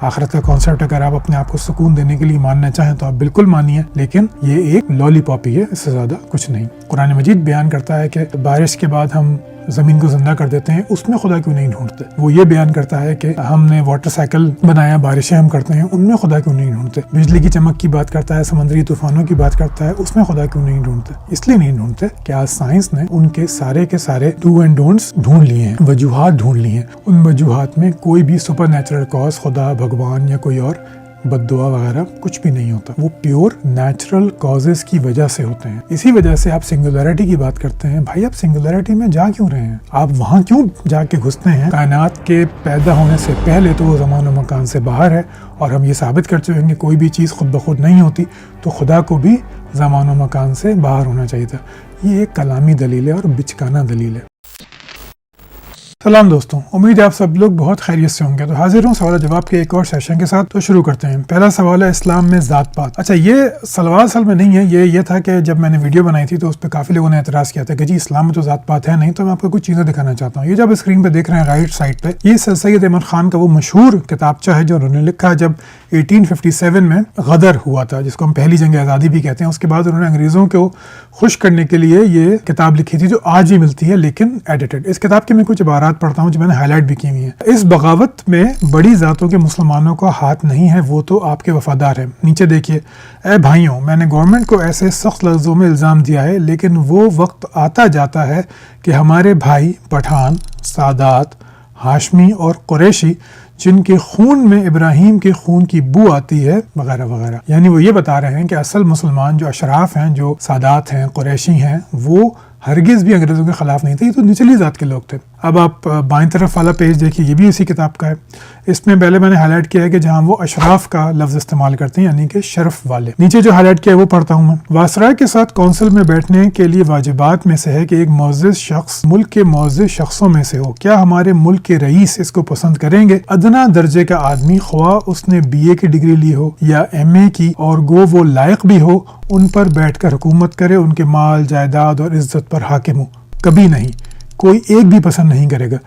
آخرت کا کانسیپٹ اگر آپ اپنے آپ کو سکون دینے کے لیے ماننا چاہیں تو آپ بالکل مانیے، لیکن یہ ایک لالی پاپ ہی ہے، اس سے زیادہ کچھ نہیں۔ قرآن مجید بیان کرتا ہے کہ بارش کے بعد ہم زمین کو زندہ کر دیتے ہیں، اس میں خدا کیوں نہیں ڈھونڈتے؟ وہ یہ بیان کرتا ہے کہ ہم نے واٹر سائیکل بنایا، بارشیں ہم کرتے ہیں، ان میں خدا کیوں نہیں ڈھونڈتے؟ بجلی کی چمک کی بات کرتا ہے، سمندری طوفانوں کی بات کرتا ہے، اس میں خدا کیوں نہیں ڈھونڈتے؟ اس لیے نہیں ڈھونڈتے کہ آج سائنس نے ان کے سارے ڈو اینڈ ڈونٹس ڈھونڈ لیے ہیں، وجوہات ڈھونڈ لی ہیں۔ ان وجوہات میں کوئی بھی سپر نیچرل کاز، خدا، بھگوان یا کوئی اور بد دعا وغیرہ کچھ بھی نہیں ہوتا، وہ پیور نیچرل کازز کی وجہ سے ہوتے ہیں۔ اسی وجہ سے آپ سنگولیرٹی کی بات کرتے ہیں، بھائی آپ سنگولیرٹی میں جا کیوں رہے ہیں؟ آپ وہاں کیوں جا کے گھستے ہیں؟ کائنات کے پیدا ہونے سے پہلے تو وہ زمان و مکان سے باہر ہے، اور ہم یہ ثابت کر چکے ہیں کہ کوئی بھی چیز خود بخود نہیں ہوتی، تو خدا کو بھی زمان و مکان سے باہر ہونا چاہیے تھا۔ یہ ایک کلامی دلیل ہے اور بچکانہ دلیل ہے۔ سلام دوستوں، امید ہے آپ سب لوگ بہت خیریت سے ہوں گے۔ تو حاضر ہوں سوال جواب کے ایک اور سیشن کے ساتھ، تو شروع کرتے ہیں۔ پہلا سوال ہے اسلام میں ذات پات۔ اچھا، یہ سوال اصل میں نہیں ہے، یہ تھا کہ جب میں نے ویڈیو بنائی تھی تو اس پہ کافی لوگوں نے اعتراض کیا تھا کہ جی اسلام میں تو ذات پات ہے نہیں۔ تو میں آپ کو کچھ چیزیں دکھانا چاہتا ہوں۔ یہ جب اسکرین پہ دیکھ رہے ہیں رائٹ سائڈ پہ، یہ سر سید احمد خان کا وہ مشہور کتابچہ ہے جو انہوں نے لکھا جب 1857 میں غدر ہوا تھا، جس کو ہم پہلی جنگ آزادی بھی کہتے ہیں۔ اس کے بعد انہوں نے انگریزوں کو خوش کرنے کے لیے یہ کتاب لکھی تھی جو آج بھی ملتی ہے لیکن ایڈیٹڈ۔ اس کتاب کے میں کچھ عبارات پڑھتا ہوں جو میں نے ہائی لائٹ بھی کی ہوئی ہیں۔ اس بغاوت میں بڑی ذاتوں کے مسلمانوں کا ہاتھ نہیں ہے، وہ تو آپ کے وفادار ہیں۔ نیچے دیکھیے، اے بھائیوں، میں نے گورنمنٹ کو ایسے سخت لفظوں میں الزام دیا ہے، لیکن وہ وقت آتا جاتا ہے کہ ہمارے بھائی پٹھان، سادات، ہاشمی اور قریشی، جن کے خون میں ابراہیم کے خون کی بو آتی ہے، وغیرہ وغیرہ، یعنی وہ یہ بتا رہے ہیں کہ اصل مسلمان جو اشراف ہیں، جو سادات ہیں، قریشی ہیں، وہ ہرگز بھی انگریزوں کے خلاف نہیں تھے، یہ تو نچلی ذات کے لوگ تھے۔ اب آپ بائیں طرف والا پیج دیکھیے، یہ بھی اسی کتاب کا ہے۔ اس میں پہلے میں نے ہائی لائٹ کیا ہے کہ جہاں وہ اشراف کا لفظ استعمال کرتے ہیں، یعنی کہ شرف والے۔ نیچے جو ہائی لائٹ کیا ہے وہ pڑھتا ہوں میں۔ واسرا کے ساتھ کونسل میں بیٹھنے کے لیے واجبات میں سے ہے کہ ایک معزز شخص ملک کے معزز شخصوں میں سے ہو۔ کیا ہمارے ملک کے رئیس اس کو پسند کریں گے؟ ادنا درجے کا آدمی، خواہ اس نے BA کی ڈگری لی ہو یا MA کی، اور گو وہ لائق بھی ہو، ان پر بیٹھ کر حکومت کرے، ان کے مال، جائیداد اور عزت پر حاکم ہو؟ کبھی نہیں، کوئی ایک بھی پسند نہیں کرے گا۔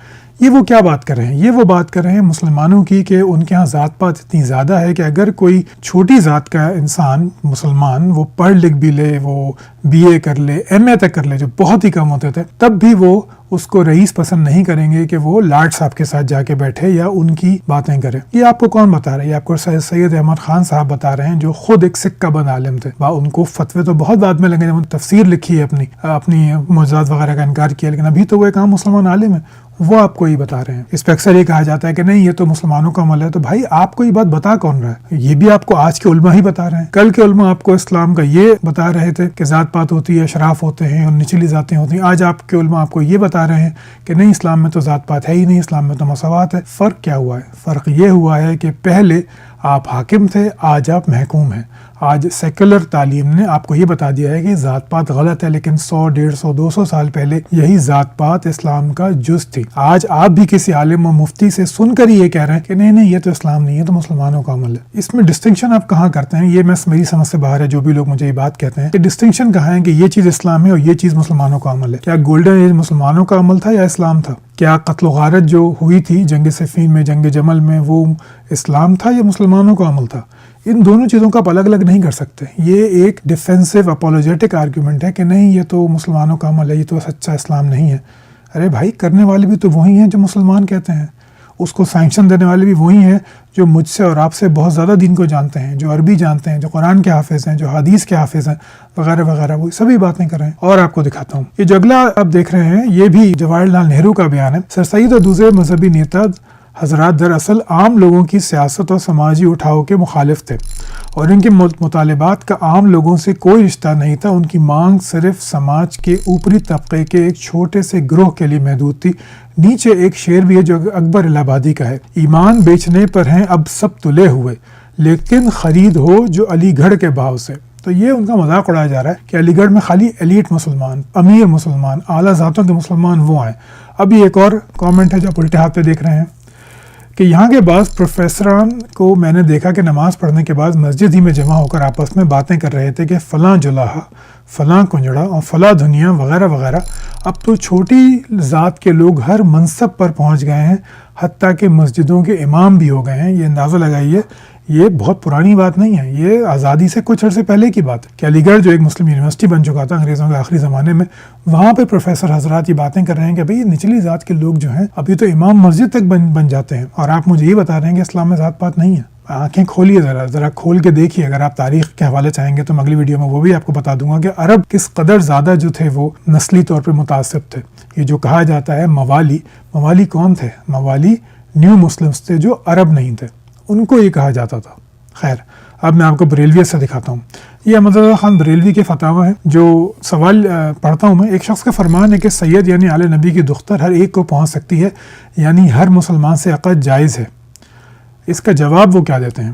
یہ وہ کیا بات کر رہے ہیں؟ یہ وہ بات کر رہے ہیں مسلمانوں کی کہ ان کے ہاں ذات پات اتنی زیادہ ہے کہ اگر کوئی چھوٹی ذات کا انسان مسلمان وہ پڑھ لکھ بھی لے، وہ BA کر لے، MA تک کر لے، جو بہت ہی کم ہوتے تھے، تب بھی وہ اس کو رئیس پسند نہیں کریں گے کہ وہ لاٹ صاحب کے ساتھ جا کے بیٹھے یا ان کی باتیں کرے۔ یہ آپ کو کون بتا رہا ہے؟ یہ آپ کو سید احمد خان صاحب بتا رہے ہیں، جو خود ایک سکہ بند عالم تھے۔ ان کو فتوے تو بہت بعد میں لگے، جب تفسیر لکھی ہے اپنی معجزات وغیرہ کا انکار کیا، لیکن ابھی تو وہ ایک عام مسلمان عالم ہے، وہ آپ کو یہ بتا رہے ہیں۔ اس پہ اکثر یہ کہا جاتا ہے کہ نہیں، یہ تو مسلمانوں کا عمل ہے۔ تو بھائی آپ کو یہ بات بتا کون رہا ہے؟ یہ بھی آپ کو آج کے علماء ہی بتا رہے ہیں۔ کل کے علماء آپ کو اسلام کا یہ بتا رہے تھے کہ ذات پات ہوتی ہے، اشراف ہوتے ہیں اور نچلی ذاتیں ہوتی ہیں۔ آج آپ کے علماء آپ کو یہ بتا رہے ہیں کہ نہیں، اسلام میں تو ذات پات ہے ہی نہیں، اسلام میں تو مساوات ہے۔ فرق کیا ہوا ہے؟ فرق یہ ہوا ہے کہ پہلے آپ حاکم تھے، آج آپ محکوم ہیں۔ آج سیکولر تعلیم نے آپ کو یہ بتا دیا ہے کہ ذات پات غلط ہے، لیکن 100، 150، 200 سال پہلے یہی ذات پات اسلام کا جز تھی۔ آج آپ بھی کسی عالم و مفتی سے سن کر ہی یہ کہہ رہے ہیں کہ نہیں، یہ تو اسلام نہیں ہے، تو مسلمانوں کا عمل ہے۔ اس میں ڈسٹنکشن آپ کہاں کرتے ہیں؟ یہ میری سمجھ سے باہر ہے۔ جو بھی لوگ مجھے یہ بات کہتے ہیں کہ ڈسٹنکشن کہاں ہے کہ یہ چیز اسلام ہے اور یہ چیز مسلمانوں کا عمل ہے؟ کیا گولڈن ایج مسلمانوں کا عمل تھا یا اسلام تھا؟ کیا قتل و غارت جو ہوئی تھی جنگ صفین میں، جنگ جمل میں، وہ اسلام تھا یا مسلمانوں کا عمل تھا؟ ان دونوں چیزوں کو آپ الگ الگ نہیں کر سکتے۔ یہ ایک ڈیفینسو اپولوجیٹک آرگیومنٹ ہے کہ نہیں، یہ تو مسلمانوں کا عمل ہے، یہ تو سچا اسلام نہیں ہے۔ ارے بھائی، کرنے والے بھی تو وہی ہیں جو مسلمان کہتے ہیں، اس کو سینکشن دینے والے بھی وہی ہیں جو مجھ سے اور آپ سے بہت زیادہ دین کو جانتے ہیں، جو عربی جانتے ہیں، جو قرآن کے حافظ ہیں، جو حدیث کے حافظ ہیں، وغیرہ وغیرہ، وہ سبھی باتیں کر رہے ہیں۔ اور آپ کو دکھاتا ہوں، یہ جو اگلا آپ دیکھ رہے ہیں، یہ بھی جواہر لال نہرو کا بیان ہے۔ سر سید اور دوسرے مذہبی نیتا حضرات دراصل عام لوگوں کی سیاست اور سماجی اٹھاؤ کے مخالف تھے، اور ان کے مطالبات کا عام لوگوں سے کوئی رشتہ نہیں تھا۔ ان کی مانگ صرف سماج کے اوپری طبقے کے ایک چھوٹے سے گروہ کے لیے محدود تھی۔ نیچے ایک شعر بھی ہے جو اکبر الہ آبادی کا ہے، ایمان بیچنے پر ہیں اب سب تلے ہوئے، لیکن خرید ہو جو علی گڑھ کے بھاؤ سے۔ تو یہ ان کا مذاق اڑایا جا رہا ہے کہ علی گڑھ میں خالی ایلیٹ مسلمان، امیر مسلمان، اعلیٰ ذاتوں کے مسلمان وہ ہیں۔ ابھی ایک اور کامنٹ ہے جو آپ الٹے ہاتھ پہ دیکھ رہے ہیں کہ یہاں کے بعض پروفیسران کو میں نے دیکھا کہ نماز پڑھنے کے بعد مسجد ہی میں جمع ہو کر آپس میں باتیں کر رہے تھے کہ فلاں جلحہ فلاں کنجڑا اور فلاں دنیا وغیرہ وغیرہ. اب تو چھوٹی ذات کے لوگ ہر منصب پر پہنچ گئے ہیں، حتیٰ کہ مسجدوں کے امام بھی ہو گئے ہیں. یہ اندازہ لگائیے، یہ بہت پرانی بات نہیں ہے، یہ آزادی سے کچھ عرصے پہلے کی بات ہے کہ علی گڑھ جو ایک مسلم یونیورسٹی بن چکا تھا انگریزوں کے آخری زمانے میں، وہاں پہ پروفیسر حضرات یہ باتیں کر رہے ہیں کہ بھئی یہ نچلی ذات کے لوگ جو ہیں ابھی تو امام مسجد تک بن جاتے ہیں، اور آپ مجھے یہ بتا رہے ہیں کہ اسلام میں ذات پات نہیں ہے. آنکھیں کھولیے، ذرا کھول کے دیکھیے. اگر آپ تاریخ کے حوالے چاہیں گے تو میں اگلی ویڈیو میں وہ بھی آپ کو بتا دوں گا کہ عرب کس قدر زیادہ جو تھے وہ نسلی طور پہ متعصب تھے. یہ جو کہا جاتا ہے موالی کون تھے؟ موالی نیو مسلمس تھے جو عرب نہیں تھے، ان کو یہ کہا جاتا تھا. خیر، اب میں آپ کو بریلویت سے دکھاتا ہوں. یہ احمد رضا خان بریلوی کے فتاوی ہیں جو سوال پڑھتا ہوں میں. ایک شخص کا فرمان ہے کہ سید یعنی آل نبی کی دختر ہر ایک کو پہنچ سکتی ہے، یعنی ہر مسلمان سے عقد جائز ہے. اس کا جواب وہ کیا دیتے ہیں؟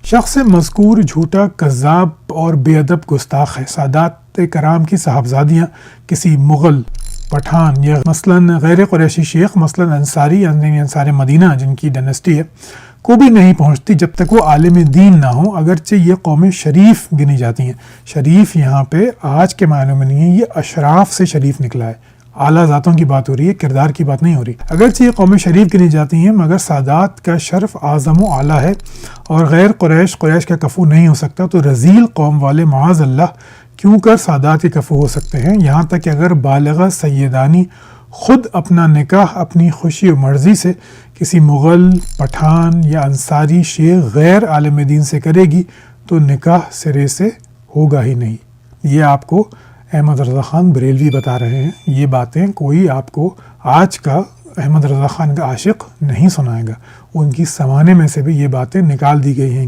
شخص مذکور جھوٹا، کذاب اور بے ادب گستاخ ہے. سادات کرام کی صاحبزادیاں کسی مغل، پٹھان یا مثلاً غیر قریشی شیخ، مثلاً انصاری یعنی انصار مدینہ جن کی ڈائنسٹی ہے، کو بھی نہیں پہنچتی جب تک وہ عالم دین نہ ہوں، اگرچہ یہ قومیں شریف گنی جاتی ہیں. شریف یہاں پہ آج کے معنوں میں نہیں ہے، یہ اشراف سے شریف نکلا ہے. اعلیٰ ذاتوں کی بات ہو رہی ہے، کردار کی بات نہیں ہو رہی. اگرچہ یہ قومیں شریف گنی جاتی ہیں مگر سادات کا شرف اعظم و اعلیٰ ہے، اور غیر قریش کا کفو نہیں ہو سکتا. تو رذیل قوم والے معاذ اللہ کیوں کر سادات کے کفو ہو سکتے ہیں؟ یہاں تک کہ اگر بالغہ سیدانی خود اپنا نکاح اپنی خوشی و مرضی سے کسی مغل، پٹھان یا انصاری شیخ غیر عالم دین سے کرے گی تو نکاح سرے سے ہوگا ہی نہیں. یہ آپ کو احمد رضا خان بریلوی بتا رہے ہیں. یہ باتیں کوئی آپ کو آج کا احمد رضا خان کا عاشق نہیں سنائے گا. ان کی زمانے میں سے بھی یہ باتیں نکال دی گئی ہیں.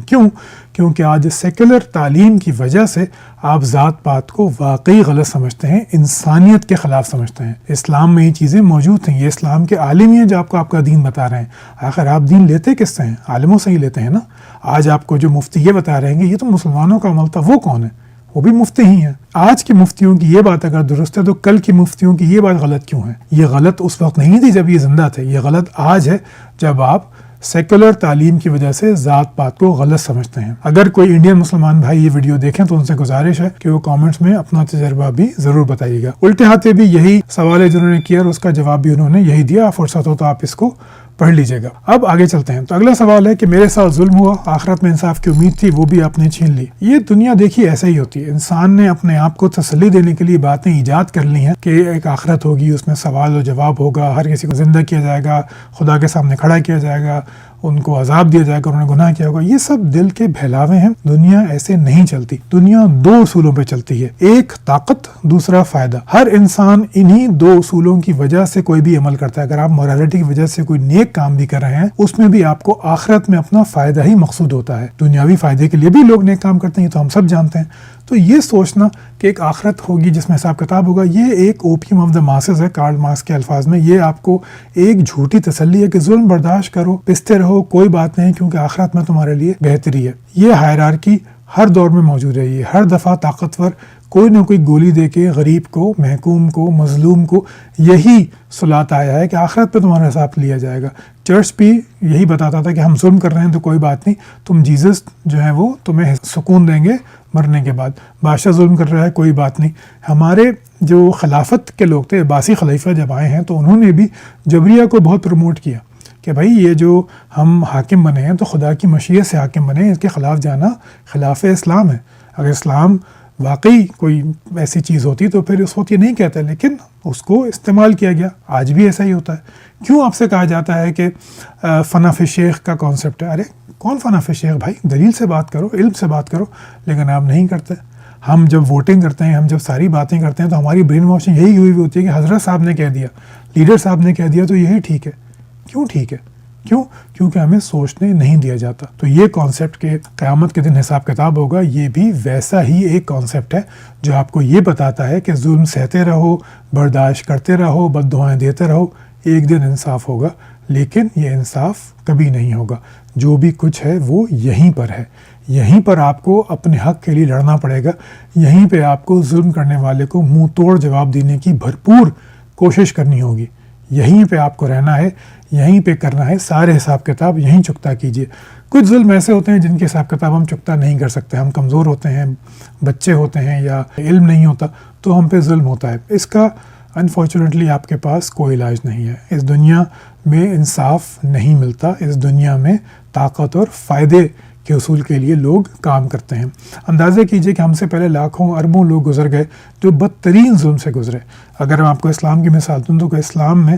کیونکہ آج سیکولر تعلیم کی وجہ سے آپ ذات پات کو واقعی غلط سمجھتے ہیں، انسانیت کے خلاف سمجھتے ہیں. اسلام میں یہ چیزیں موجود ہیں، یہ اسلام کے عالم ہی ہیں جو آپ کو آپ کا دین بتا رہے ہیں. آخر آپ دین لیتے کس سے ہیں؟ عالموں سے ہی لیتے ہیں نا. آج آپ کو جو مفتی یہ بتا رہے ہیں کہ یہ تو مسلمانوں کا عمل تھا، وہ کون ہے؟ وہ بھی مفتی ہی ہیں. آج کی مفتیوں کی یہ بات اگر درست ہے تو کل کی مفتیوں کی یہ بات غلط کیوں ہے؟ یہ غلط اس وقت نہیں تھی جب یہ زندہ تھے، یہ غلط آج ہے جب آپ سیکولر تعلیم کی وجہ سے ذات پات کو غلط سمجھتے ہیں. اگر کوئی انڈین مسلمان بھائی یہ ویڈیو دیکھیں تو ان سے گزارش ہے کہ وہ کامنٹس میں اپنا تجربہ بھی ضرور بتائیے گا. الٹے ہاتھے بھی یہی سوال ہے جنہوں نے کیا اور اس کا جواب بھی انہوں نے یہی دیا. فرصت ہو تو آپ اس کو پڑھ لیجیے گا. اب آگے چلتے ہیں. تو اگلا سوال ہے کہ میرے ساتھ ظلم ہوا، آخرت میں انصاف کی امید تھی، وہ بھی آپ نے چھین لی. یہ دنیا دیکھیے ایسے ہی ہوتی ہے. انسان نے اپنے آپ کو تسلی دینے کے لیے باتیں ایجاد کر لی ہیں کہ ایک آخرت ہوگی، اس میں سوال و جواب ہوگا، ہر کسی کو زندہ کیا جائے گا، خدا کے سامنے کھڑا کیا جائے گا، ان کو عذاب دیا جائے گا، انہوں نے گناہ کیا ہوگا. یہ سب دل کے بہلاوے ہیں. دنیا ایسے نہیں چلتی. دنیا دو اصولوں پہ چلتی ہے، ایک طاقت، دوسرا فائدہ. ہر انسان انہی دو اصولوں کی وجہ سے کوئی بھی عمل کرتا ہے. اگر آپ مورالٹی کی وجہ سے کوئی نیک کام بھی کر رہے ہیں اس میں بھی آپ کو آخرت میں اپنا فائدہ ہی مقصود ہوتا ہے. دنیاوی فائدے کے لیے بھی لوگ نیک کام کرتے ہیں، یہ تو ہم سب جانتے ہیں. تو یہ سوچنا کہ ایک آخرت ہوگی جس میں حساب کتاب ہوگا، یہ ایک اوپیم آف دا ماسز ہے کارل مارکس کے الفاظ میں. یہ آپ کو ایک جھوٹی تسلی ہے کہ ظلم برداشت کرو، پستے رہو، کوئی بات نہیں کیونکہ آخرت میں تمہارے لیے بہتری ہے. یہ ہائرارکی ہر دور میں موجود ہے. یہ ہر دفعہ طاقتور کوئی نہ کوئی گولی دے کے غریب کو، محکوم کو، مظلوم کو یہی سلاتا آیا ہے کہ آخرت پہ تمہارا حساب لیا جائے گا. چرچ بھی یہی بتاتا تھا کہ ہم ظلم کر رہے ہیں تو کوئی بات نہیں، تم جیزس جو ہیں وہ تمہیں سکون دیں گے مرنے کے بعد. بادشاہ ظلم کر رہا ہے، کوئی بات نہیں. ہمارے جو خلافت کے لوگ تھے، عباسی خلیفہ جب آئے ہیں تو انہوں نے بھی جبریہ کو بہت پروموٹ کیا کہ بھائی یہ جو ہم حاکم بنے ہیں تو خدا کی مشیت سے حاکم بنے، اس کے خلاف جانا خلاف اسلام ہے. اگر اسلام واقعی کوئی ایسی چیز ہوتی تو پھر اس وقت یہ نہیں کہتا، لیکن اس کو استعمال کیا گیا. آج بھی ایسا ہی ہوتا ہے. کیوں آپ سے کہا جاتا ہے کہ فنا فی شیخ کا کانسیپٹ ہے؟ ارے کون فنا فی شیخ بھائی؟ دلیل سے بات کرو، علم سے بات کرو. لیکن آپ نہیں کرتے. ہم جب ووٹنگ کرتے ہیں، ہم جب ساری باتیں کرتے ہیں تو ہماری برین واشنگ یہی ہوئی ہوتی ہے کہ حضرت صاحب نے کہہ دیا، لیڈر صاحب نے کہہ دیا تو یہی ٹھیک ہے. کیوں ٹھیک ہے؟ کیونکہ ہمیں سوچنے نہیں دیا جاتا. تو یہ کانسیپٹ کہ قیامت کے دن حساب کتاب ہوگا، یہ بھی ویسا ہی ایک کانسیپٹ ہے جو آپ کو یہ بتاتا ہے کہ ظلم سہتے رہو، برداشت کرتے رہو، بد دعائیں دیتے رہو، ایک دن انصاف ہوگا. لیکن یہ انصاف کبھی نہیں ہوگا. جو بھی کچھ ہے وہ یہیں پر ہے. یہیں پر آپ کو اپنے حق کے لیے لڑنا پڑے گا. یہیں پہ آپ کو ظلم کرنے والے کو منہ توڑ جواب دینے کی بھرپور کوشش کرنی ہوگی. یہیں پہ آپ کو رہنا ہے، یہیں پہ کرنا ہے، سارے حساب کتاب یہیں چکتا کیجیے۔ کچھ ظلم ایسے ہوتے ہیں جن کے حساب کتاب ہم چکتا نہیں کر سکتے، ہم کمزور ہوتے ہیں، بچے ہوتے ہیں یا علم نہیں ہوتا تو ہم پہ ظلم ہوتا ہے۔ اس کا انفارچونیٹلی آپ کے پاس کوئی علاج نہیں ہے۔ اس دنیا میں انصاف نہیں ملتا، اس دنیا میں طاقت اور فائدے کے حصول کے لیے لوگ کام کرتے ہیں۔ اندازہ کیجئے کہ ہم سے پہلے لاکھوں اربوں لوگ گزر گئے جو بدترین ظلم سے گزرے۔ اگر میں آپ کو اسلام کی مثال دوں تو اسلام میں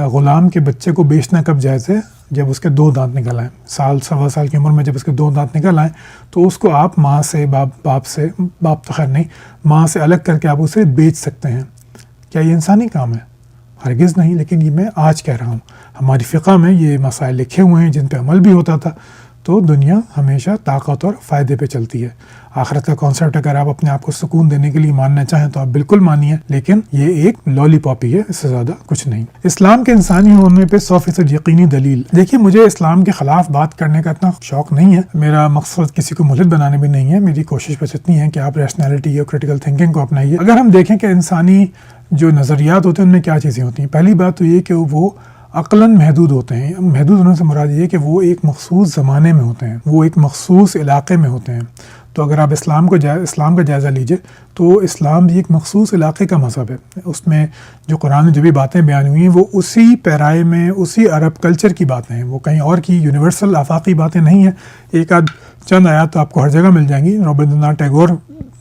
غلام کے بچے کو بیچنا کب جائز ہے؟ جب اس کے 2 دانت نکل آئیں، سال سوا سال کی عمر میں جب اس کے 2 دانت نکل آئیں تو اس کو آپ ماں سے باپ تو خیر نہیں، ماں سے الگ کر کے آپ اسے بیچ سکتے ہیں۔ کیا یہ انسانی کام ہے؟ ہرگز نہیں۔ لیکن یہ میں آج کہہ رہا ہوں، ہماری فقہ میں یہ مسائل لکھے ہوئے ہیں جن پہ عمل بھی ہوتا تھا۔ تو دنیا ہمیشہ طاقت اور فائدے پہ چلتی ہے۔ آخرت کا کانسیپٹ اگر آپ اپنے آپ کو سکون دینے کے لیے ماننا چاہیں تو آپ بالکل مانیے، لیکن یہ ایک لالی پاپی ہے، اس سے زیادہ کچھ نہیں۔ اسلام کے انسانی ہونے پہ 100% یقینی دلیل۔ دیکھیے، مجھے اسلام کے خلاف بات کرنے کا اتنا شوق نہیں ہے، میرا مقصد کسی کو ملحد بنانے بھی نہیں ہے، میری کوشش بس اتنی ہے کہ آپ ریشنلٹی اور کریٹیکل تھنکنگ کو اپنائیے۔ اگر ہم دیکھیں کہ انسانی جو نظریات ہوتے ہیں ان میں کیا چیزیں ہوتی ہیں، پہلی بات تو یہ کہ وہ عقلاً محدود ہوتے ہیں۔ محدود ہونے سے مراد یہ ہے کہ وہ ایک مخصوص زمانے میں ہوتے ہیں، وہ ایک مخصوص علاقے میں ہوتے ہیں۔ تو اگر آپ اسلام کا جائزہ لیجئے تو اسلام بھی ایک مخصوص علاقے کا مذہب ہے۔ اس میں جو قرآن میں جو بھی باتیں بیان ہوئی ہیں وہ اسی پیرائے میں، اسی عرب کلچر کی باتیں ہیں، وہ کہیں اور کی یونیورسل آفاقی باتیں نہیں ہیں۔ ایک آدھ چند آیات تو آپ کو ہر جگہ مل جائیں گی۔ رابندر ناتھ ٹیگور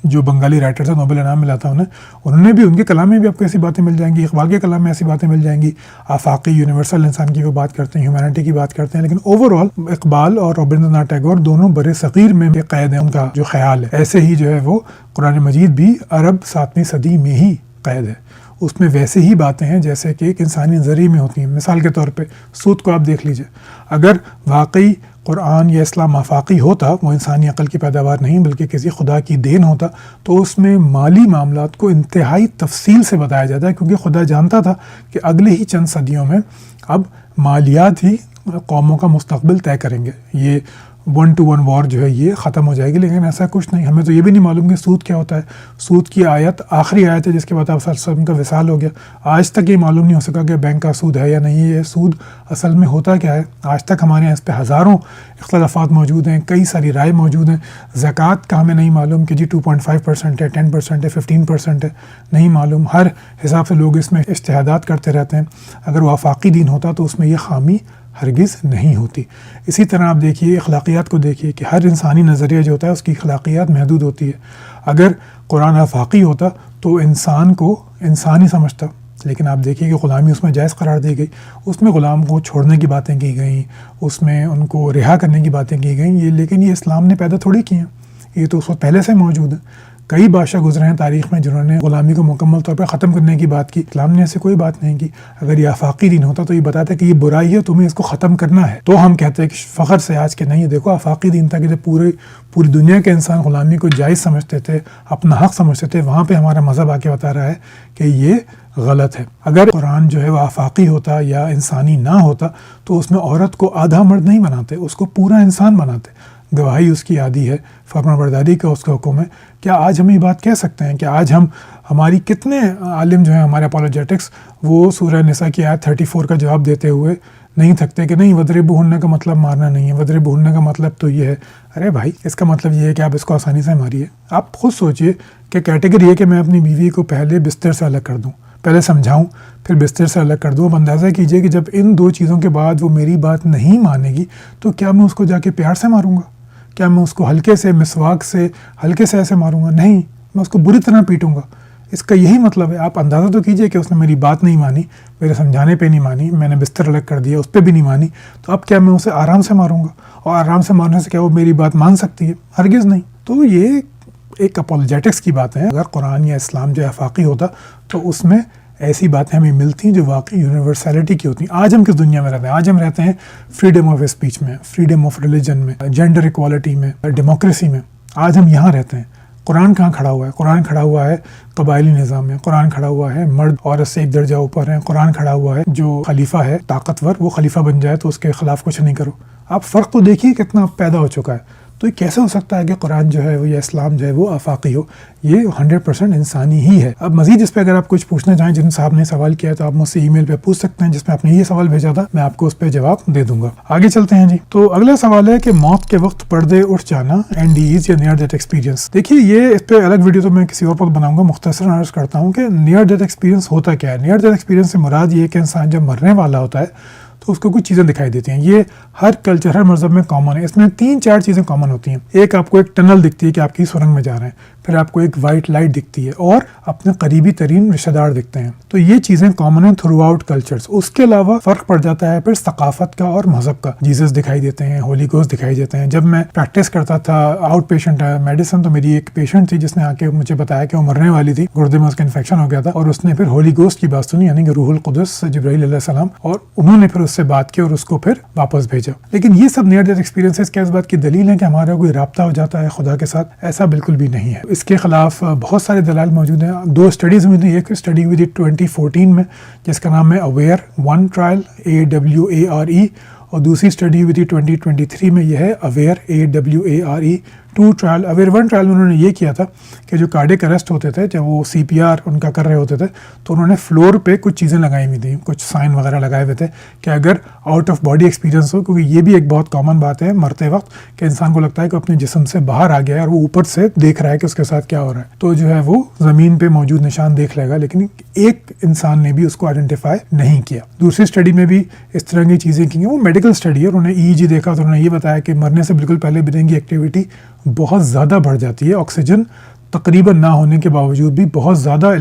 جو بنگالی رائٹر تھے، نوبل انعام ملا تھا انہوں نے بھی، ان کے کلام میں بھی آپ کو ایسی باتیں مل جائیں گی، اقبال کے کلام میں ایسی باتیں مل جائیں گی۔ آفاقی یونیورسل انسان کی وہ بات کرتے ہیں، ہیومینٹی کی بات کرتے ہیں، لیکن اوور آل اقبال اور رابندر ناتھ ٹیگور دونوں برِ صغیر میں قید ہیں، ان کا جو خیال ہے۔ ایسے ہی جو ہے وہ قرآن مجید بھی عرب 7ویں صدی میں ہی قید ہے، اس میں ویسے ہی باتیں ہیں جیسے کہ ایک انسانی نظریے میں ہوتی ہیں۔ مثال کے طور پہ سود کو آپ دیکھ لیجئے، اگر واقعی قرآن یا اسلام آفاقی ہوتا، وہ انسانی عقل کی پیداوار نہیں بلکہ کسی خدا کی دین ہوتا، تو اس میں مالی معاملات کو انتہائی تفصیل سے بتایا جاتا ہے، کیونکہ خدا جانتا تھا کہ اگلے ہی چند صدیوں میں اب مالیات ہی قوموں کا مستقبل طے کریں گے۔ یہ 1-to-1 وار جو ہے یہ ختم ہو جائے گی، لیکن ایسا کچھ نہیں۔ ہمیں تو یہ بھی نہیں معلوم کہ سود کیا ہوتا ہے۔ سود کی آیت آخری آیت ہے جس کے بعد آپ وسلم کا وصال ہو گیا۔ آج تک یہ معلوم نہیں ہو سکا کہ بینک کا سود ہے یا نہیں، یہ سود اصل میں ہوتا کیا ہے۔ آج تک ہمارے یہاں اس پہ ہزاروں اختلافات موجود ہیں، کئی ساری رائے موجود ہیں۔ زکوٰۃ کا ہمیں نہیں معلوم کہ جی 2.5% ہے، 10% ہے، 15% ہے، نہیں معلوم۔ ہر حساب سے لوگ اس میں اجتہادات کرتے رہتے ہیں۔ اگر وہ آفاقی دین ہوتا تو اس میں یہ خامی ہرگز نہیں ہوتی۔ اسی طرح آپ دیکھیے اخلاقیات کو دیکھیے کہ ہر انسانی نظریہ جو ہوتا ہے اس کی اخلاقیات محدود ہوتی ہے۔ اگر قرآن آفاقی ہوتا تو انسان کو انسان ہی سمجھتا، لیکن آپ دیکھیے کہ غلامی اس میں جائز قرار دی گئی، اس میں غلام کو چھوڑنے کی باتیں کی گئیں، اس میں ان کو رہا کرنے کی باتیں کی گئیں، لیکن یہ اسلام نے پیدا تھوڑی کی ہیں، یہ تو اس وقت پہلے سے موجود ہے۔ کئی بادشاہ گزرے ہیں تاریخ میں جنہوں نے غلامی کو مکمل طور پر ختم کرنے کی بات کی، اسلام نے ایسی کوئی بات نہیں کی۔ اگر یہ آفاقی دین ہوتا تو یہ بتاتا کہ یہ برائی ہے، تمہیں اس کو ختم کرنا ہے، تو ہم کہتے ہیں کہ فخر سے آج کہ نہیں، دیکھو آفاقی دین تھا کہ جب پوری دنیا کے انسان غلامی کو جائز سمجھتے تھے، اپنا حق سمجھتے تھے، وہاں پہ ہمارا مذہب آ کے بتا رہا ہے کہ یہ غلط ہے۔ اگر قرآن جو ہے وہ آفاقی ہوتا یا انسانی نہ ہوتا تو اس میں عورت کو آدھا مرد نہیں بناتے، اس کو پورا انسان بناتے۔ گواہی اس کی عادی ہے، فرمانبرداری کا اس کا حکم ہے۔ کیا آج ہم یہ بات کہہ سکتے ہیں کہ آج ہماری کتنے عالم جو ہیں ہمارے اپولوجیٹکس وہ سورہ نساء کی آیت 34 کا جواب دیتے ہوئے نہیں تھکتے کہ نہیں وَضْرِبُوهُنَّ کا مطلب مارنا نہیں ہے، وَضْرِبُوهُنَّ کا مطلب تو یہ ہے۔ ارے بھائی، اس کا مطلب یہ ہے کہ آپ اس کو آسانی سے ماریے۔ آپ خود سوچئے کہ کیٹیگری ہے کہ میں اپنی بیوی کو پہلے بستر سے الگ کر دوں، پہلے سمجھاؤں، پھر بستر سے الگ کر دوں۔ اب اندازہ کیجئے کہ جب ان 2 چیزوں کے بعد وہ میری بات نہیں مانے گی تو کیا میں اس کو جا کے پیار سے ماروں گا؟ کیا میں اس کو ہلکے سے مسواک سے ہلکے سے ایسے ماروں گا؟ نہیں، میں اس کو بری طرح پیٹوں گا۔ اس کا یہی مطلب ہے۔ آپ اندازہ تو کیجئے کہ اس نے میری بات نہیں مانی، میرے سمجھانے پہ نہیں مانی، میں نے بستر الگ کر دیا، اس پہ بھی نہیں مانی، تو اب کیا میں اسے آرام سے ماروں گا؟ اور آرام سے مارنے سے کیا وہ میری بات مان سکتی ہے؟ ہرگز نہیں۔ تو یہ ایک اپولوجیٹکس کی بات ہے۔ اگر قرآن یا اسلام جو آفاقی ہوتا تو اس میں ایسی باتیں ہمیں ملتی ہیں جو واقعی یونیورسلٹی کی ہوتی ہیں۔ آج ہم کس دنیا میں رہتے ہیں؟ آج ہم رہتے ہیں فریڈم آف اسپیچ میں، فریڈم آف ریلیجن میں، جینڈر ایکوالٹی میں، ڈیموکریسی میں۔ آج ہم یہاں رہتے ہیں۔ قرآن کہاں کھڑا ہوا ہے؟ قرآن کھڑا ہوا ہے قبائلی نظام میں، قرآن کھڑا ہوا ہے مرد عورت سے ایک درجہ اوپر ہے، قرآن کھڑا ہوا ہے جو خلیفہ ہے طاقتور وہ خلیفہ بن جائے تو اس کے خلاف کچھ نہیں کرو۔ آپ فرق تو دیکھیے کتنا پیدا ہو چکا ہے۔ تو یہ کیسے ہو سکتا ہے کہ قرآن جو ہے وہ یا اسلام جو ہے وہ آفاقی ہو؟ یہ 100% انسانی ہی ہے۔ اب مزید اس پہ اگر آپ کچھ پوچھنا چاہیں، جن صاحب نے سوال کیا تو آپ مجھ سے ای میل پہ پوچھ سکتے ہیں، جس میں آپ نے یہ سوال بھیجا تھا، میں آپ کو اس پہ جواب دے دوں گا۔ آگے چلتے ہیں جی۔ تو اگلا سوال ہے کہ موت کے وقت پردے اٹھ جانا NDEs یا نیئر ڈیتھ ایکسپیرینس۔ دیکھیے یہ اس پہ الگ ویڈیو تو میں کسی اور پر بناؤں گا، مختصراً عرض کرتا ہوں کہ نیئر ڈیتھ ایکسپیرینس ہوتا کیا ہے۔ نیئر ڈیتھ ایکسپیرینس سے مراد یہ ہے کہ انسان جب مرنے والا ہوتا ہے تو اس کو کچھ چیزیں دکھائی دیتی ہیں۔ یہ ہر کلچر، ہر مذہب میں کامن ہے۔ اس میں 3-4 چیزیں کامن ہوتی ہیں۔ ایک آپ کو ایک ٹنل دکھتی ہے کہ آپ کی سرنگ میں جا رہے ہیں، پھر آپ کو ایک وائٹ لائٹ دکھتی ہے، اور اپنے قریبی ترین رشتہ دار دکھتے ہیں۔ تو یہ چیزیں کامن ہیں تھرو آؤٹ کلچرز۔ اس کے علاوہ فرق پڑ جاتا ہے پھر ثقافت کا اور مذہب کا۔ جیزس دکھائی دیتے ہیں، ہولی گوسٹ دکھائی دیتے ہیں۔ جب میں پریکٹس کرتا تھا آؤٹ پیشنٹ میڈیسن، تو میری ایک پیشنٹ تھی جس نے آ کے مجھے بتایا کہ وہ مرنے والی تھی، گردے میں اس کا انفیکشن ہو گیا تھا، اور اس نے پھر ہولی گوسٹ کی بات سنی، یعنی کہ روح القدس جبرائیل علیہ السلام، اور انہوں نے پھر اس سے بات کی اور اس کو پھر واپس بھیجا۔ لیکن یہ سب نیئر ڈیتھ ایکسپیرینسز کیا اس بات کی دلیل ہے کہ ہمارا کوئی رابطہ ہو جاتا ہے خدا کے ساتھ؟ ایسا بالکل بھی نہیں ہے۔ اس کے خلاف بہت سارے دلائل موجود ہیں۔ 2 اسٹڈیز ہوئی تھیں، ایک اسٹڈی ہوئی تھی 2014 میں جس کا نام ہے AWARE-1 ٹرائل AWARE، اور دوسری اسٹڈی ہوئی تھی 2023 میں، یہ ہے AWARE AWARE-2 trial. AWARE-1 trial میں انہوں نے یہ کیا تھا کہ جو کارڈک اریسٹ ہوتے تھے، جب وہ CPR ان کا کر رہے ہوتے تھے، تو انہوں نے فلور پہ کچھ چیزیں لگائی ہوئی تھیں، کچھ سائن وغیرہ لگائے ہوئے تھے کہ اگر آؤٹ آف باڈی ایکسپیرینس ہو، کیونکہ یہ بھی ایک بہت کامن بات ہے مرتے وقت کہ انسان کو لگتا ہے کہ اپنے جسم سے باہر آ گیا ہے اور وہ اوپر سے دیکھ رہا ہے کہ اس کے ساتھ کیا ہو رہا ہے، تو جو ہے وہ زمین پہ موجود نشان دیکھ لے گا، لیکن ایک انسان نے بھی اس کو آئیڈینٹیفائی نہیں کیا۔ دوسری اسٹڈی میں بھی اس طرح کی چیزیں کی ہیں، وہ میڈیکل اسٹڈی ہے، انہوں نے EEG دیکھا تو انہوں نے یہ بتایا کہ مرنے سے بالکل پہلے برین کی ایکٹیویٹی بہت زیادہ بڑھ جاتی ہے، آکسیجن تقریباً نہ ہونے کے باوجود بھی بہت زیادہ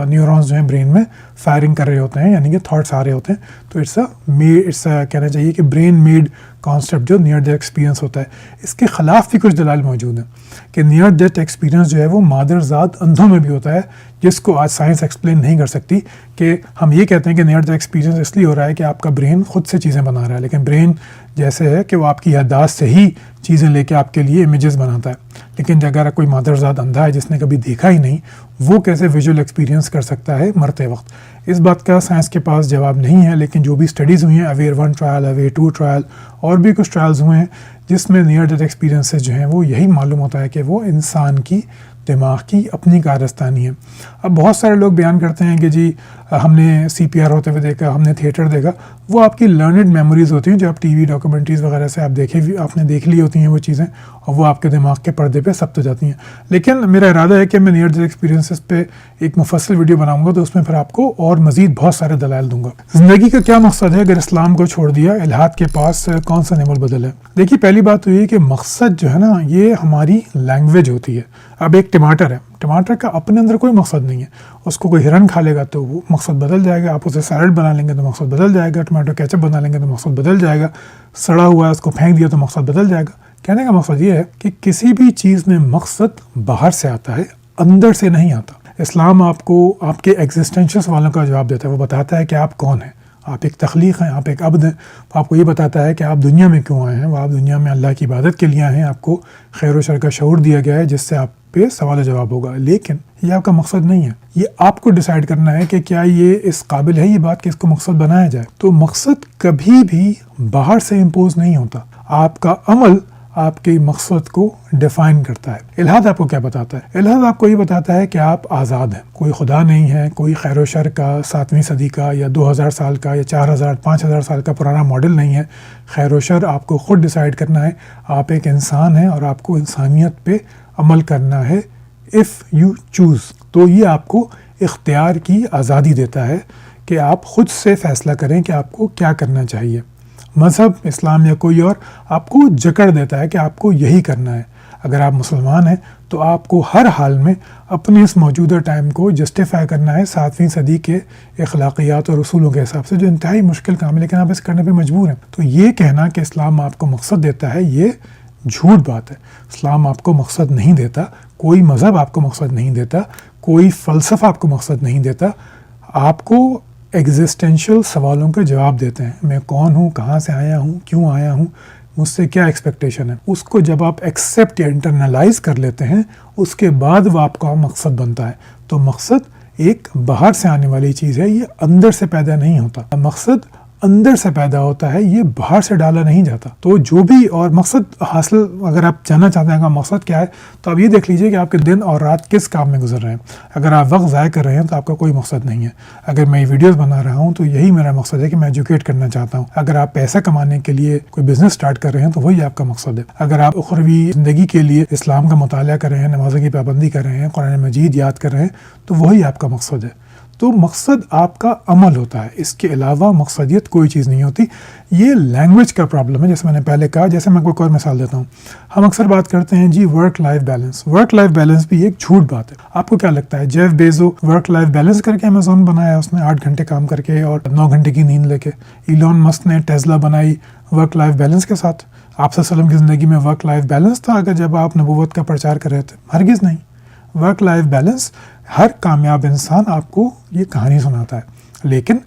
نیورونز جو ہیں برین میں فائرنگ کر رہے ہوتے ہیں، یعنی کہ تھاٹس آ رہے ہوتے ہیں۔ تو اٹس کہنا چاہیے کہ برین میڈ کانسیپٹ جو نیئر ڈیتھ ایکسپیرینس ہوتا ہے۔ اس کے خلاف بھی کچھ دلائل موجود ہیں کہ نیئر ڈیتھ ایکسپیرینس جو ہے وہ مادرزاد اندھوں میں بھی ہوتا ہے، جس کو آج سائنس ایکسپلین نہیں کر سکتی۔ کہ ہم یہ کہتے ہیں کہ نیئر ڈیتھ ایکسپیرینس اس لیے ہو رہا ہے کہ آپ کا برین خود سے چیزیں بنا رہا ہے، لیکن برین جیسے ہے کہ وہ آپ کی یادداشت سے ہی چیزیں لے کے آپ کے لیے امیجز بناتا ہے، لیکن اگر کوئی مادرزاد اندھا ہے جس نے کبھی دیکھا ہی نہیں، وہ کیسے ویژول ایکسپیرینس کر سکتا ہے مرتے وقت؟ اس بات کا سائنس کے پاس جواب نہیں ہے، لیکن جو بھی اسٹڈیز ہوئی ہیں، AWARE-1 ٹرائل، AWARE-2 ٹرائل، اور بھی کچھ ٹرائلز ہوئے ہیں جس میں نیئر ڈیتھ ایکسپیرینسز جو ہیں وہ یہی معلوم ہوتا ہے کہ وہ انسان کی دماغ کی اپنی کارستانی ہے۔ اب بہت سارے لوگ بیان کرتے ہیں کہ جی ہم نے CPR ہوتے ہوئے دیکھا، ہم نے تھیٹر دیکھا۔ وہ آپ کی لرنڈ میموریز ہوتی ہیں جو آپ ٹی وی ڈاکومنٹریز وغیرہ سے آپ نے دیکھ لی ہوتی ہیں وہ چیزیں، اور وہ آپ کے دماغ کے پردے پہ ثبت ہو جاتی ہیں۔ لیکن میرا ارادہ ہے کہ میں نیئر ڈیتھ ایکسپیرینسز پہ ایک مفصل ویڈیو بناؤں گا، تو اس میں پھر آپ کو اور مزید بہت سارے دلائل دوں گا۔ زندگی کا کیا مقصد ہے اگر اسلام کو چھوڑ دیا؟ الہاد کے پاس کون سا نعم البدل ہے؟ دیکھیے پہلی بات تو یہ کہ مقصد جو ہے نا، یہ ہماری لینگویج ہوتی ہے۔ اب ایک ٹماٹر ہے، ٹماٹر کا اپنے اندر کوئی مقصد نہیں ہے، اس کو کوئی ہرن کھا لے گا تو وہ مقصد بدل جائے گا، آپ اسے سیلڈ بنا لیں گے تو مقصد بدل جائے گا، ٹماٹو کیچپ بنا لیں گے تو مقصد بدل جائے گا، سڑا ہوا ہے اس کو پھینک دیا تو مقصد بدل جائے گا۔ کہنے کا مقصد یہ ہے کہ کسی بھی چیز میں مقصد باہر سے آتا ہے، اندر سے نہیں آتا۔ اسلام آپ کو آپ کے ایگزسٹینشل سوالوں کا جواب دیتا ہے، وہ بتاتا ہے کہ آپ کون ہیں، آپ ایک تخلیق ہیں، آپ ایک عبد ہیں۔ آپ کو یہ بتاتا ہے کہ آپ دنیا میں کیوں آئے ہیں، وہ آپ دنیا میں اللہ کی عبادت کے لیے آئے ہیں، آپ کو خیر و شر کا شعور دیا گیا ہے جس سے آپ پہ سوال و جواب ہوگا، لیکن یہ آپ کا مقصد نہیں ہے۔ یہ آپ کو ڈیسائیڈ کرنا ہے کہ کیا یہ اس قابل ہے یہ بات کہ اس کو مقصد بنایا جائے۔ تو مقصد کبھی بھی باہر سے امپوز نہیں ہوتا، آپ کا عمل آپ کے مقصد کو ڈیفائن کرتا ہے۔ الہاد آپ کو کیا بتاتا ہے؟ الہاد آپ کو یہ بتاتا ہے کہ آپ آزاد ہیں، کوئی خدا نہیں ہے، کوئی خیر و شر کا 7ویں صدی کا یا 2000 سال کا یا 4000 5000 سال کا پرانا ماڈل نہیں ہے۔ خیر و شر آپ کو خود ڈیسائیڈ کرنا ہے۔ آپ ایک انسان ہیں اور آپ کو انسانیت پہ عمل کرنا ہے if you choose۔ تو یہ آپ کو اختیار کی آزادی دیتا ہے کہ آپ خود سے فیصلہ کریں کہ آپ کو کیا کرنا چاہیے۔ مذہب اسلام یا کوئی اور آپ کو جکڑ دیتا ہے کہ آپ کو یہی کرنا ہے۔ اگر آپ مسلمان ہیں تو آپ کو ہر حال میں اپنے اس موجودہ ٹائم کو جسٹیفائی کرنا ہے 7ویں صدی کے اخلاقیات اور اصولوں کے حساب سے، جو انتہائی مشکل کام ہے، لیکن آپ اس کرنے پہ مجبور ہیں۔ تو یہ کہنا کہ اسلام آپ کو مقصد دیتا ہے، یہ جھوٹ بات ہے۔ اسلام آپ کو مقصد نہیں دیتا، کوئی مذہب آپ کو مقصد نہیں دیتا، کوئی فلسفہ آپ کو مقصد نہیں دیتا۔ آپ کو ایگزسٹینشل سوالوں کے جواب دیتے ہیں، میں کون ہوں، کہاں سے آیا ہوں، کیوں آیا ہوں، مجھ سے کیا ایکسپیکٹیشن ہے۔ اس کو جب آپ ایکسیپٹ یا انٹرنلائز کر لیتے ہیں، اس کے بعد وہ آپ کا مقصد بنتا ہے۔ تو مقصد ایک باہر سے آنے والی چیز ہے، یہ اندر سے پیدا نہیں ہوتا۔ مقصد اندر سے پیدا ہوتا ہے, یہ باہر سے ڈالا نہیں جاتا. تو جو بھی اور مقصد حاصل اگر آپ جاننا چاہتے ہیں کہ مقصد کیا ہے, تو آپ یہ دیکھ لیجئے کہ آپ کے دن اور رات کس کام میں گزر رہے ہیں. اگر آپ وقت ضائع کر رہے ہیں تو آپ کا کوئی مقصد نہیں ہے. اگر میں یہ ویڈیوز بنا رہا ہوں تو یہی میرا مقصد ہے کہ میں ایجوکیٹ کرنا چاہتا ہوں. اگر آپ پیسہ کمانے کے لیے کوئی بزنس سٹارٹ کر رہے ہیں تو وہی آپ کا مقصد ہے. اگر آپ اخروی زندگی کے لیے اسلام کا مطالعہ کر رہے ہیں, نمازوں کی پابندی کر رہے ہیں, قرآن مجید یاد کر رہے ہیں, تو وہی آپ کا مقصد ہے. تو مقصد آپ کا عمل ہوتا ہے, اس کے علاوہ مقصدیت کوئی چیز نہیں ہوتی. یہ لینگویج کا پرابلم ہے, جیسے میں نے پہلے کہا. جیسے میں کوئی اور مثال دیتا ہوں, ہم اکثر بات کرتے ہیں جی work life balance. Work life balance بھی ایک جھوٹ بات ہے. آپ کو کیا لگتا ہے جیف بیزو ورک لائف بیلنس کر کے امیزون بنایا, اس نے 8 گھنٹے کام کر کے اور 9 گھنٹے کی نیند لے کے؟ ایلون مسک نے ٹیسلا بنائی ورک لائف بیلنس کے ساتھ. آپ صلی اللہ علیہ وسلم کی زندگی میں ورک لائف بیلنس تھا اگر جب آپ نبوت کا پرچار کر رہے تھے؟ ہرگز نہیں. ورک لائف بیلنس ہر کامیاب انسان آپ کو یہ کہانی سناتا ہے. لیکن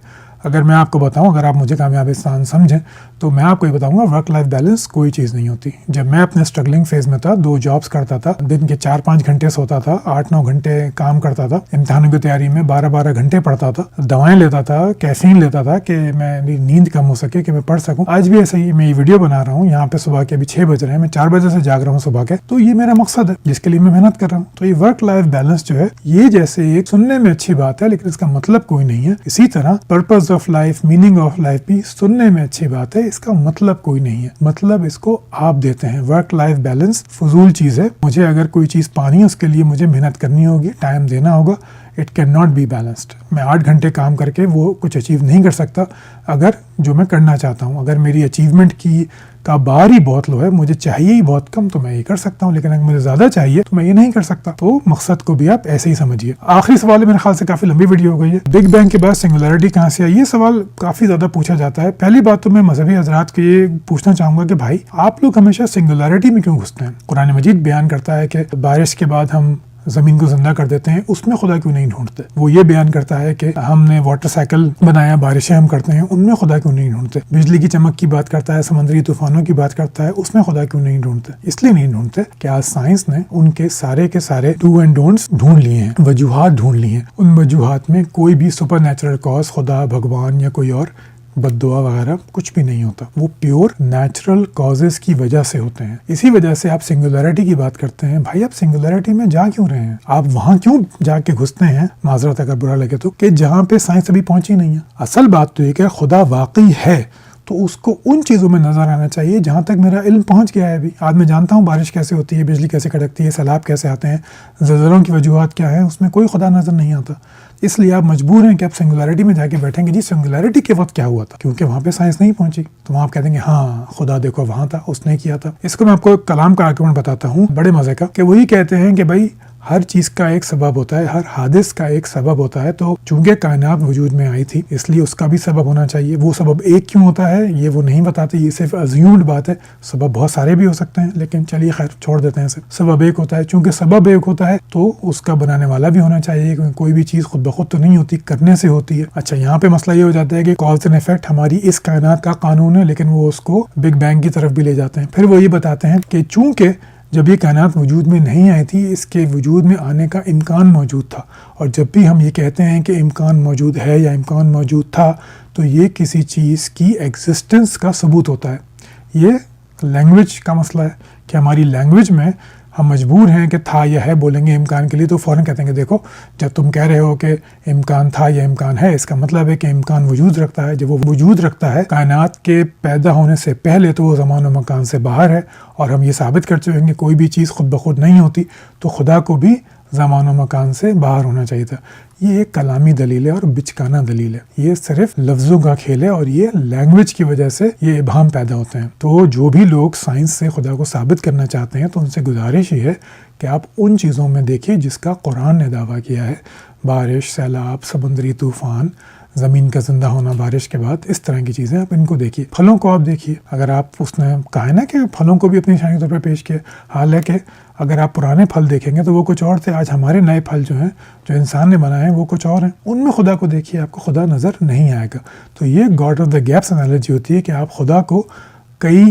اگر میں آپ کو بتاؤں, اگر آپ مجھے کامیاب انسان سمجھیں, تو میں آپ کو یہ بتاؤں گا ورک لائف بیلنس کوئی چیز نہیں ہوتی. جب میں اپنے اسٹرگلنگ فیز میں تھا, 2 جابس کرتا تھا, دن کے 4-5 گھنٹے سوتا تھا, 8-9 گھنٹے کام کرتا تھا, امتحانوں کی تیاری میں 12-12 گھنٹے پڑھتا تھا, دوائیں لیتا تھا, کیفین لیتا تھا کہ میری نیند کم ہو سکے, کہ میں پڑھ سکوں. آج بھی ایسے ہی میں یہ ویڈیو بنا رہا ہوں, یہاں پہ صبح کے ابھی 6 بج رہے ہیں, میں 4 بجے سے جاگ رہا ہوں صبح کے. تو یہ میرا مقصد ہے جس کے لیے میں محنت کر رہا ہوں. تو یہ ورک لائف بیلنس جو ہے, یہ جیسے ایک سننے میں اچھی بات ہے لیکن اس کا مطلب کوئی نہیں ہے. اسی طرح purpose of life, meaning of life بھی سننے میں اچھی بات ہے, اس کا مطلب کوئی نہیں ہے. مطلب اس کو آپ دیتے ہیں. ورک لائف بیلنس فضول چیز ہے. مجھے اگر کوئی چیز پانی ہے, اس کے لیے مجھے محنت کرنی ہوگی, ٹائم دینا ہوگا. It can not be balanced. میں 8 گھنٹے کام کر کے وہ کچھ اچیو نہیں کر سکتا اگر جو میں کرنا چاہتا ہوں. اگر میری اچیومنٹ کی کا بار ہی بہت لو ہے, مجھے چاہیے ہی بہت کم, تو میں یہ کر سکتا ہوں. لیکن اگر مجھے زیادہ چاہیے تو میں یہ نہیں کر سکتا. تو مقصد کو بھی آپ ایسے ہی سمجھیے. آخری سوال ہے, میرے خیال سے کافی لمبی ویڈیو ہو گئی ہے. بگ بینگ کے بعد سنگولیرٹی کہاں سے آئی؟ یہ سوال کافی زیادہ پوچھا جاتا ہے. پہلی بات تو میں مذہبی حضرات کو یہ پوچھنا چاہوں گا کہ بھائی آپ لوگ ہمیشہ سنگولیرٹی میں کیوں گھستے ہیں؟ قرآن مجید بیان کرتا ہے کہ بارش کے بعد ہم زمین کو زندہ کر دیتے ہیں, اس میں خدا کیوں نہیں ڈھونڈتے؟ وہ یہ بیان کرتا ہے کہ ہم نے واٹر سائیکل بنایا, بارشیں ہم کرتے ہیں, ان میں خدا کیوں نہیں ڈھونڈتے؟ بجلی کی چمک کی بات کرتا ہے, سمندری طوفانوں کی بات کرتا ہے, اس میں خدا کیوں نہیں ڈھونڈتے؟ اس لیے نہیں ڈھونڈتے کہ آج سائنس نے ان کے سارے ڈو اینڈ ڈونٹس ڈھونڈ لیے ہیں, وجوہات ڈھونڈ لی ہیں. ان وجوہات میں کوئی بھی سپر نیچرل کاز, خدا, بھگوان یا کوئی اور بد دعا وغیرہ کچھ بھی نہیں ہوتا. وہ پیور نیچرل کازز کی وجہ سے ہوتے ہیں. اسی وجہ سے آپ سنگولیرٹی کی بات کرتے ہیں. بھائی آپ سنگولیرٹی میں جا کیوں رہے ہیں؟ آپ وہاں کیوں جا کے گھستے ہیں, معذرت اگر برا لگے تو, کہ جہاں پہ سائنس ابھی پہنچی نہیں ہے. اصل بات تو یہ کہ خدا واقعی ہے تو اس کو ان چیزوں میں نظر آنا چاہیے جہاں تک میرا علم پہنچ گیا ہے. ابھی آج میں جانتا ہوں بارش کیسے ہوتی ہے, بجلی کیسے کڑکتی ہے, سیلاب کیسے آتے ہیں, زلزلوں کی وجوہات کیا ہیں, اس میں کوئی خدا نظر نہیں آتا. اس لیے آپ مجبور ہیں کہ آپ سنگولیرٹی میں جا کے بیٹھیں گے. جی سنگولیرٹی کے وقت کیا ہوا تھا؟ کیونکہ وہاں پہ سائنس نہیں پہنچی, تو وہاں آپ کہہ دیں گے ہاں خدا دیکھو وہاں تھا, اس نے کیا تھا. اس کو میں آپ کو ایک کلام کا آرگومنٹ بتاتا ہوں بڑے مزے کا, کہ وہی کہتے ہیں کہ بھائی ہر چیز کا ایک سبب ہوتا ہے, ہر حادث کا ایک سبب ہوتا ہے. تو چونکہ کائنات وجود میں آئی تھی اس لیے اس کا بھی سبب ہونا چاہیے. وہ سبب ایک کیوں ہوتا ہے یہ وہ نہیں بتاتے, یہ صرف ازیومڈ بات ہے. سبب بہت سارے بھی ہو سکتے ہیں, لیکن چلیے خیر چھوڑ دیتے ہیں. سبب ایک ہوتا ہے, چونکہ سبب ایک ہوتا ہے تو اس کا بنانے والا بھی ہونا چاہیے, کیونکہ کوئی بھی چیز خود بخود تو نہیں ہوتی, کرنے سے ہوتی ہے. اچھا یہاں پہ مسئلہ یہ ہو جاتا ہے کہ کاز اینڈ ایفیکٹ ہماری اس کائنات کا قانون ہے, لیکن وہ اس کو بگ بینگ کی طرف بھی لے جاتے ہیں. پھر وہ یہ بتاتے ہیں کہ چونکہ جب یہ کائنات وجود میں نہیں آئی تھی اس کے وجود میں آنے کا امکان موجود تھا. اور جب بھی ہم یہ کہتے ہیں کہ امکان موجود ہے یا امکان موجود تھا, تو یہ کسی چیز کی ایگزسٹنس کا ثبوت ہوتا ہے. یہ لینگویج کا مسئلہ ہے کہ ہماری لینگویج میں ہم مجبور ہیں کہ تھا یا ہے بولیں گے امکان کے لیے, تو فوراً کہتے ہیں کہ دیکھو جب تم کہہ رہے ہو کہ امکان تھا یا امکان ہے, اس کا مطلب ہے کہ امکان وجود رکھتا ہے. جب وہ وجود رکھتا ہے کائنات کے پیدا ہونے سے پہلے, تو وہ زمان و مکان سے باہر ہے. اور ہم یہ ثابت کر چکے ہیں کہ کوئی بھی چیز خود بخود نہیں ہوتی, تو خدا کو بھی زمان و مکان سے باہر ہونا چاہیے تھا. یہ ایک کلامی دلیل ہے اور بچکانہ دلیل ہے. یہ صرف لفظوں کا کھیل ہے اور یہ لینگویج کی وجہ سے یہ ابہام پیدا ہوتے ہیں. تو جو بھی لوگ سائنس سے خدا کو ثابت کرنا چاہتے ہیں, تو ان سے گزارش یہ ہے کہ آپ ان چیزوں میں دیکھیے جس کا قرآن نے دعویٰ کیا ہے. بارش, سیلاب, سمندری طوفان, زمین کا زندہ ہونا بارش کے بعد, اس طرح کی چیزیں آپ ان کو دیکھیے. پھلوں کو آپ دیکھیے, اگر آپ اس نے کہا ہے نا کہ پھلوں کو بھی اپنی نشانی کے طور پر پیش کیا, حال ہے کہ اگر آپ پرانے پھل دیکھیں گے تو وہ کچھ اور تھے. آج ہمارے نئے پھل جو ہیں جو انسان نے بنائے ہیں وہ کچھ اور ہیں. ان میں خدا کو دیکھیے, آپ کو خدا نظر نہیں آئے گا. تو یہ God of the gaps analogy ہوتی ہے کہ آپ خدا کو کئی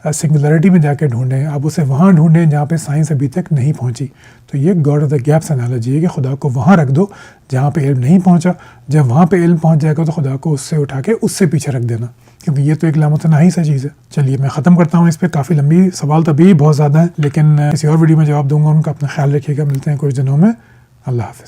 سنگولرٹی میں جا کے ڈھونڈیں، آپ اسے وہاں ڈھونڈیں جہاں پہ سائنس ابھی تک نہیں پہنچی. تو یہ God of the gaps analogy ہے کہ خدا کو وہاں رکھ دو جہاں پہ علم نہیں پہنچا. جب وہاں پہ علم پہنچ جائے گا تو خدا کو اس سے اٹھا کے اس سے پیچھے رکھ دینا، کیونکہ یہ تو ایک لامتناہی سا چیز ہے. چلیے میں ختم کرتا ہوں اس پہ، کافی لمبی سوال تو ابھی بہت زیادہ ہیں، لیکن کسی اور ویڈیو میں جواب دوں گا. ان کا اپنا خیال رکھیے گا، ملتے ہیں کچھ دنوں میں. اللہ حافظ.